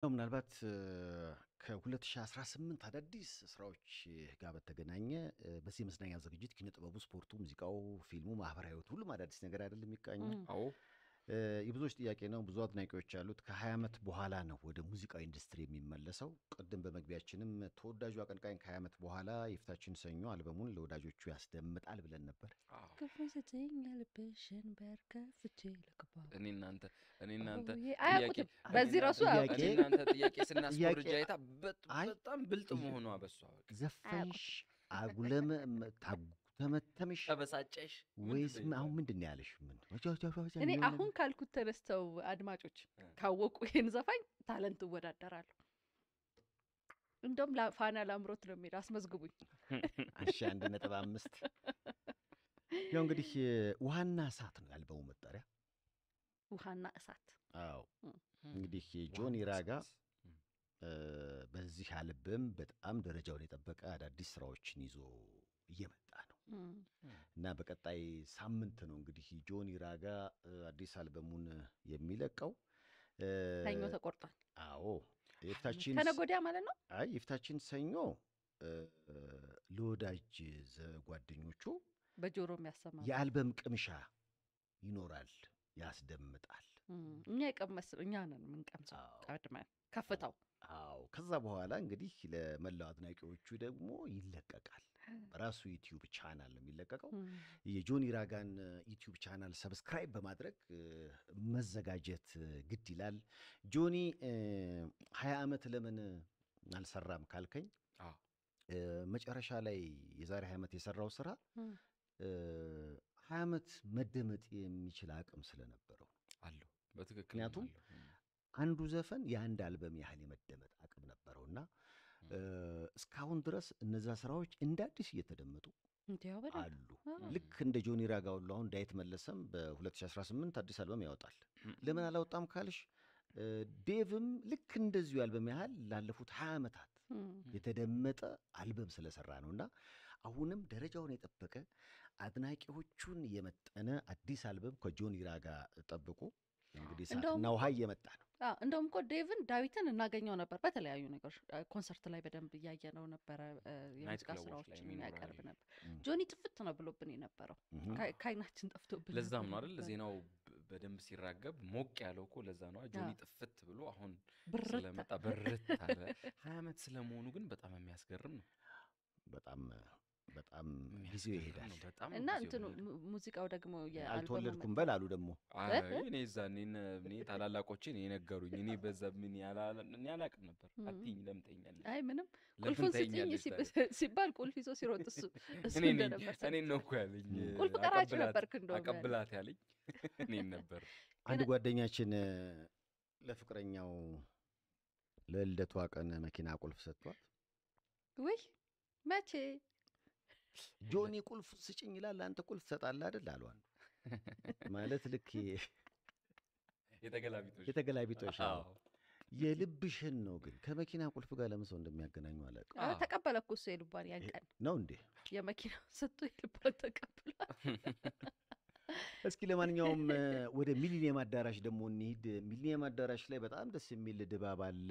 ምናልባት ከ2018 አዳዲስ ስራዎች ጋር በተገናኘ በዚህ መዝናኛ ዝግጅት ኪነ ጥበቡ፣ ስፖርቱ፣ ሙዚቃው፣ ፊልሙ፣ ማህበራዊ ህይወት ሁሉም አዳዲስ ነገር አይደለም የሚቃኘው። አዎ የብዙዎች ጥያቄ ነው። ብዙ አድናቂዎች ያሉት ከ20 ዓመት በኋላ ነው ወደ ሙዚቃው ኢንዱስትሪ የሚመለሰው። ቅድም በመግቢያችንም ተወዳጁ አቀንቃኝ ከ20 ዓመት በኋላ የፊታችን ሰኞ አልበሙን ለወዳጆቹ ያስደምጣል ብለን ነበር። ከፈተኝ ልብሽን በርከፍቼ ልግባ እኔ እናንተ አያውቁትም። በዚህ ራሱ ጥያቄ እኔ እናንተ ጥያቄ ስናስቆርጃ አይታ በጣም ብልጥ መሆኗ በሷ ዘፈንሽ አጉለም ተመተምሽ ተበሳጨሽ ወይስ አሁን ምንድን ያለሽ? እኔ አሁን ካልኩት ተነስተው አድማጮች ካወቁ ይሄን ዘፋኝ ታለንት እወዳደራለሁ። እንደውም ፋና ላምሮት ነው የሚሄድ አስመዝግቡኝ። እሺ 1.5 ያው እንግዲህ ውሃና እሳት ነው ያልበሙ መጠሪያ። ውሃና እሳት። አዎ እንግዲህ ጆኒ ራጋ በዚህ አልበም በጣም ደረጃውን የጠበቀ አዳዲስ ስራዎችን ይዞ እየመጣ ነው እና በቀጣይ ሳምንት ነው እንግዲህ ጆኒ ራጋ አዲስ አልበሙን የሚለቀው። ሰኞ ተቆርጧል። አዎ የፊታችን ከነገ ወዲያ ማለት ነው። አይ የፊታችን ሰኞ ለወዳጅ ጓደኞቹ በጆሮ የሚያሰማ የአልበም ቅምሻ ይኖራል፣ ያስደምጣል። እኛ እኛ ነን የምንቀምሰው ቀድመን ከፍታው። አዎ ከዛ በኋላ እንግዲህ ለመላው አድናቂዎቹ ደግሞ ይለቀቃል። በራሱ ዩቲዩብ ቻናል ነው የሚለቀቀው። የጆኒ ራጋን ዩቲዩብ ቻናል ሰብስክራይብ በማድረግ መዘጋጀት ግድ ይላል። ጆኒ 20 ዓመት ለምን አልሰራም ካልከኝ መጨረሻ ላይ የዛሬ 20 ዓመት የሰራው ስራ 20 ዓመት መደመጥ የሚችል አቅም ስለነበረው አለው በትክክል። ምክንያቱም አንዱ ዘፈን የአንድ አልበም ያህል የመደመጥ አቅም ነበረውና እስካሁን ድረስ እነዛ ስራዎች እንደ አዲስ እየተደመጡ አሉ። ልክ እንደ ጆኒ ራጋ ሁሉ አሁን ዳዊት መለሰም በ2018 አዲስ አልበም ያወጣል። ለምን አላወጣም ካልሽ ዴቭም ልክ እንደዚሁ አልበም ያህል ላለፉት 20 ዓመታት የተደመጠ አልበም ስለሰራ ነውና አሁንም ደረጃውን የጠበቀ አድናቂዎቹን የመጠነ አዲስ አልበም ከጆኒ ራጋ ጠብቁ። እንግዲህ እሳትና ውሃ እየመጣ ነው። እንደውም እኮ ዴቭን ዳዊትን እናገኘው ነበር በተለያዩ ነገሮች ኮንሰርት ላይ በደንብ እያየነው ነበረ። የሙዚቃ ስራዎችን የሚያቀርብ ነበር። ጆኒ ጥፍት ነው ብሎብን የነበረው ከዓይናችን ጠፍቶብን። ለዛም ነው አይደል ዜናው በደንብ ሲራገብ ሞቅ ያለው እኮ ለዛ ነው። ጆኒ ጥፍት ብሎ አሁን ስለመጣ በርት አለ። 20 ዓመት ስለመሆኑ ግን በጣም የሚያስገርም ነው። በጣም ጊዜው ይሄዳል እና እንትኑ ሙዚቃው ደግሞ አልተወለድኩም በል አሉ ደግሞ። እኔ ታላላቆቼ የነገሩኝ እኔ በዛ ምን እኔ አላውቅም ነበር። አትይኝ ለምጠኛለሽ? አይ ምንም ቁልፉን ስጪኝ ሲባል ቁልፍ ይዞ ሲሮጥ እሱ እንደነበር እኔ ነው እኮ ያለኝ። ቁልፍ ቀራጭ ነበርክ እንደውም አቀብላት ያለኝ እኔን ነበር። አንድ ጓደኛችን ለፍቅረኛው ለልደቷ ቀን መኪና ቁልፍ ሰጥቷት፣ ወይ መቼ ጆኒ ቁልፍ ስጭኝ ይላል፣ አንተ ቁልፍ ትሰጣለህ አይደል አሏን። ማለት ልክ የተገላቢጦሽ የልብሽን ነው። ግን ከመኪና ቁልፍ ጋር ለምን ሰው እንደሚያገናኙ አላውቅም። ተቀበለ እኮ እሱ የልቧን ያን ቀን ነው እንዴ? የመኪናው ሰጥቶ የልቧን ተቀብሏል። እስኪ ለማንኛውም ወደ ሚሊኒየም አዳራሽ ደግሞ እንሂድ። ሚሊኒየም አዳራሽ ላይ በጣም ደስ የሚል ድባብ አለ።